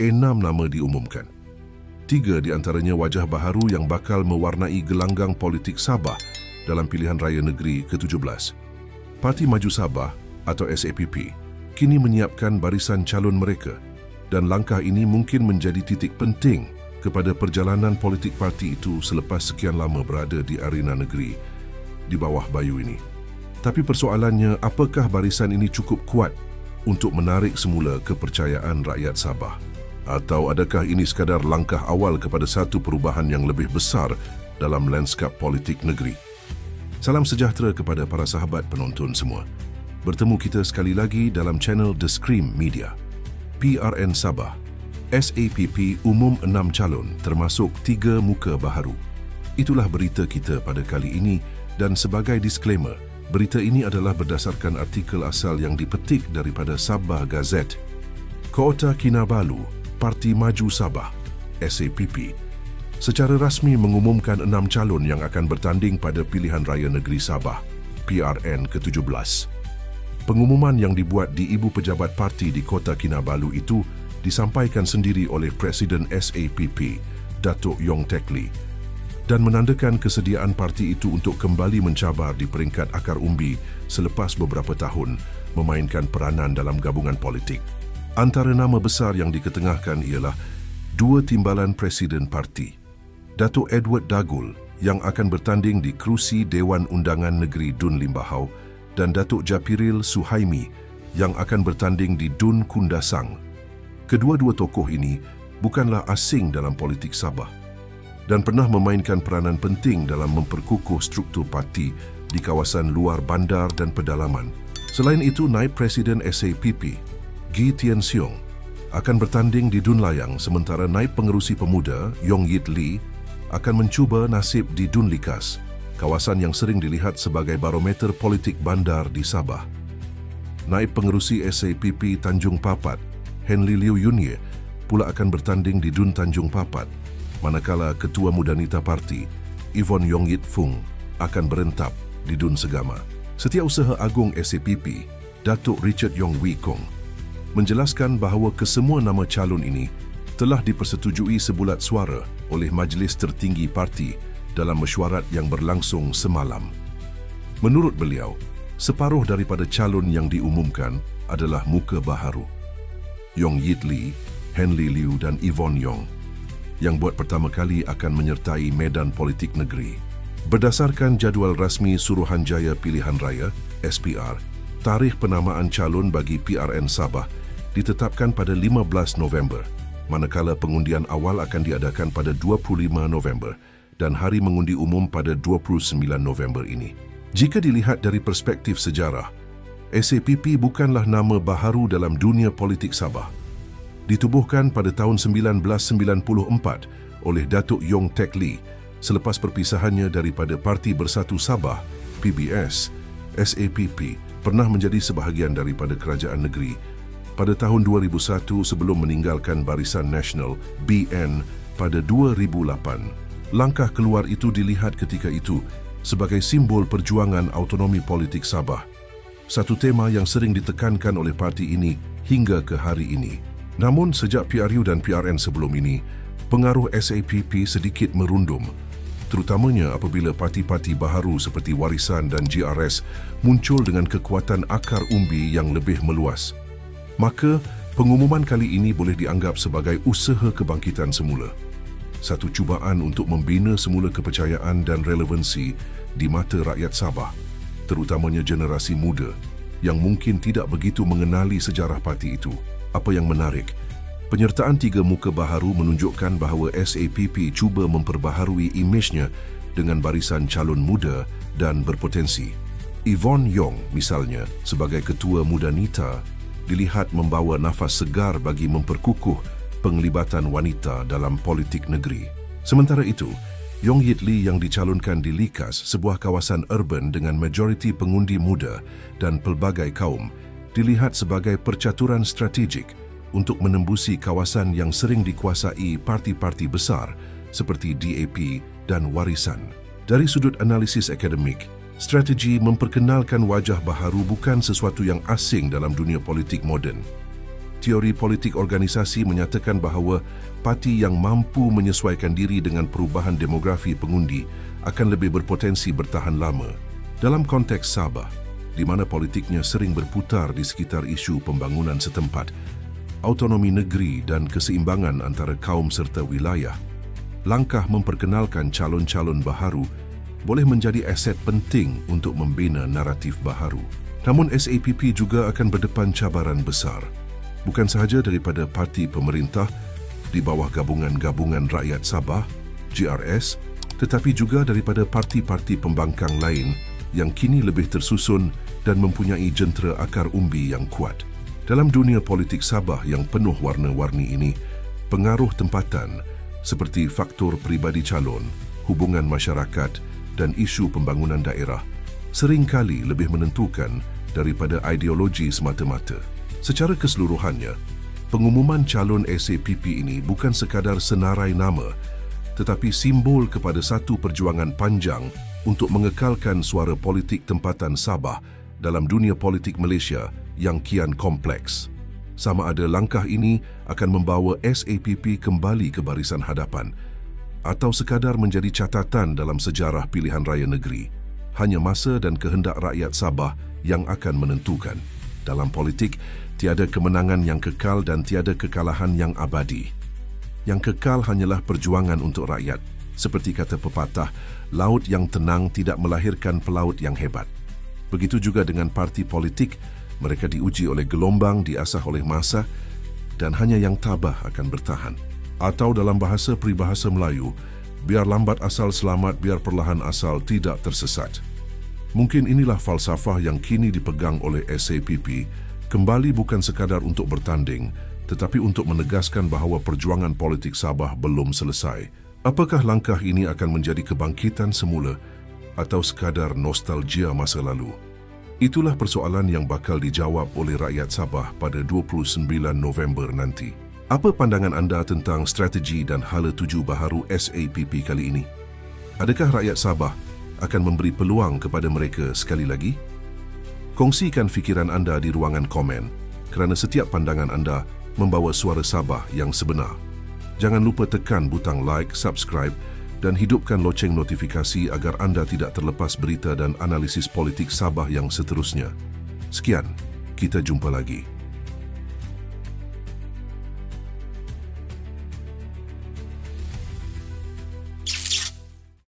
6 nama diumumkan. 3 di antaranya wajah baharu yang bakal mewarnai gelanggang politik Sabah dalam pilihan raya negeri ke-17. Parti Maju Sabah atau SAPP kini menyiapkan barisan calon mereka dan langkah ini mungkin menjadi titik penting kepada perjalanan politik parti itu selepas sekian lama berada di arena negeri di bawah bayu ini. Tapi persoalannya, apakah barisan ini cukup kuat untuk menarik semula kepercayaan rakyat Sabah? Atau adakah ini sekadar langkah awal kepada satu perubahan yang lebih besar dalam lanskap politik negeri? Salam sejahtera kepada para sahabat penonton semua. Bertemu kita sekali lagi dalam channel The Scream Media. PRN Sabah, SAPP umum 6 calon termasuk 3 muka baharu. Itulah berita kita pada kali ini dan sebagai disclaimer, berita ini adalah berdasarkan artikel asal yang dipetik daripada Sabah Gazette. Kota Kinabalu, Parti Maju Sabah, SAPP, secara rasmi mengumumkan 6 calon yang akan bertanding pada pilihan raya negeri Sabah, PRN ke-17. Pengumuman yang dibuat di Ibu Pejabat Parti di Kota Kinabalu itu disampaikan sendiri oleh Presiden SAPP, Datuk Yong Teck Lee, dan menandakan kesediaan parti itu untuk kembali mencabar di peringkat akar umbi selepas beberapa tahun memainkan peranan dalam gabungan politik. Antara nama besar yang diketengahkan ialah 2 timbalan Presiden Parti, Datuk Edward Dagul yang akan bertanding di kerusi Dewan Undangan Negeri Dun Limbahau dan Datuk Japiril Suhaimi yang akan bertanding di Dun Kundasang. Kedua-dua tokoh ini bukanlah asing dalam politik Sabah dan pernah memainkan peranan penting dalam memperkukuh struktur parti di kawasan luar bandar dan pedalaman. Selain itu, Naib Presiden SAPP, Gee Tien Siong, akan bertanding di Dun Layang sementara Naib Pengerusi Pemuda, Yong Yit Lee, akan mencuba nasib di Dun Likas, kawasan yang sering dilihat sebagai barometer politik bandar di Sabah. Naib Pengerusi SAPP Tanjung Papat, Henry Liu Yunye, pula akan bertanding di Dun Tanjung Papat, manakala Ketua Mudanita Parti, Yvonne Yong Yit Fung, akan berentap di Dun Segama. Setiausaha Agung SAPP, Datuk Richard Yong Wee Kong, menjelaskan bahawa kesemua nama calon ini telah dipersetujui sebulat suara oleh Majlis Tertinggi Parti dalam mesyuarat yang berlangsung semalam. Menurut beliau, separuh daripada calon yang diumumkan adalah muka baharu. Yong Yit Lee, Henry Liu dan Yvonne Yong, yang buat pertama kali akan menyertai medan politik negeri. Berdasarkan jadual rasmi Suruhanjaya Pilihan Raya, SPR, tarikh penamaan calon bagi PRN Sabah ditetapkan pada 15 November, manakala pengundian awal akan diadakan pada 25 November dan hari mengundi umum pada 29 November ini. Jika dilihat dari perspektif sejarah, SAPP bukanlah nama baharu dalam dunia politik Sabah. Ditubuhkan pada tahun 1994 oleh Datuk Yong Teck Lee selepas perpisahannya daripada Parti Bersatu Sabah, PBS, SAPP pernah menjadi sebahagian daripada kerajaan negeri pada tahun 2001 sebelum meninggalkan Barisan Nasional, BN, pada 2008. Langkah keluar itu dilihat ketika itu sebagai simbol perjuangan autonomi politik Sabah, satu tema yang sering ditekankan oleh parti ini hingga ke hari ini. Namun, sejak PRU dan PRN sebelum ini, pengaruh SAPP sedikit merundum, terutamanya apabila parti-parti baharu seperti Warisan dan GRS muncul dengan kekuatan akar umbi yang lebih meluas. Maka, pengumuman kali ini boleh dianggap sebagai usaha kebangkitan semula. Satu cubaan untuk membina semula kepercayaan dan relevansi di mata rakyat Sabah, terutamanya generasi muda yang mungkin tidak begitu mengenali sejarah parti itu. Apa yang menarik, penyertaan 3 muka baharu menunjukkan bahawa SAPP cuba memperbaharui imejnya dengan barisan calon muda dan berpotensi. Yvonne Yong, misalnya, sebagai Ketua Mudanita, dilihat membawa nafas segar bagi memperkukuh penglibatan wanita dalam politik negeri. Sementara itu, Yong Yit Lee yang dicalonkan di Likas, sebuah kawasan urban dengan majoriti pengundi muda dan pelbagai kaum, dilihat sebagai percaturan strategik untuk menembusi kawasan yang sering dikuasai parti-parti besar seperti DAP dan Warisan. Dari sudut analisis akademik, strategi memperkenalkan wajah baharu bukan sesuatu yang asing dalam dunia politik moden. Teori politik organisasi menyatakan bahawa parti yang mampu menyesuaikan diri dengan perubahan demografi pengundi akan lebih berpotensi bertahan lama. Dalam konteks Sabah, di mana politiknya sering berputar di sekitar isu pembangunan setempat, autonomi negeri dan keseimbangan antara kaum serta wilayah, langkah memperkenalkan calon-calon baharu boleh menjadi aset penting untuk membina naratif baharu. Namun SAPP juga akan berdepan cabaran besar, bukan sahaja daripada parti pemerintah di bawah Gabungan Rakyat Sabah, GRS, tetapi juga daripada parti-parti pembangkang lain yang kini lebih tersusun dan mempunyai jentera akar umbi yang kuat. Dalam dunia politik Sabah yang penuh warna-warni ini, pengaruh tempatan seperti faktor peribadi calon, hubungan masyarakat dan isu pembangunan daerah seringkali lebih menentukan daripada ideologi semata-mata. Secara keseluruhannya, pengumuman calon SAPP ini bukan sekadar senarai nama, tetapi simbol kepada satu perjuangan panjang untuk mengekalkan suara politik tempatan Sabah dalam dunia politik Malaysia yang kian kompleks. Sama ada langkah ini akan membawa SAPP kembali ke barisan hadapan atau sekadar menjadi catatan dalam sejarah pilihan raya negeri, hanya masa dan kehendak rakyat Sabah yang akan menentukan. Dalam politik, tiada kemenangan yang kekal dan tiada kekalahan yang abadi. Yang kekal hanyalah perjuangan untuk rakyat. Seperti kata pepatah, laut yang tenang tidak melahirkan pelaut yang hebat. Begitu juga dengan parti politik, mereka diuji oleh gelombang, diasah oleh masa, dan hanya yang tabah akan bertahan. Atau dalam bahasa peribahasa Melayu, biar lambat asal selamat, biar perlahan asal tidak tersesat. Mungkin inilah falsafah yang kini dipegang oleh SAPP, kembali bukan sekadar untuk bertanding, tetapi untuk menegaskan bahawa perjuangan politik Sabah belum selesai. Apakah langkah ini akan menjadi kebangkitan semula atau sekadar nostalgia masa lalu? Itulah persoalan yang bakal dijawab oleh rakyat Sabah pada 29 November nanti. Apa pandangan anda tentang strategi dan hala tuju baharu SAPP kali ini? Adakah rakyat Sabah akan memberi peluang kepada mereka sekali lagi? Kongsikan fikiran anda di ruangan komen kerana setiap pandangan anda membawa suara Sabah yang sebenar. Jangan lupa tekan butang like, subscribe dan hidupkan loceng notifikasi agar anda tidak terlepas berita dan analisis politik Sabah yang seterusnya. Sekian, kita jumpa lagi.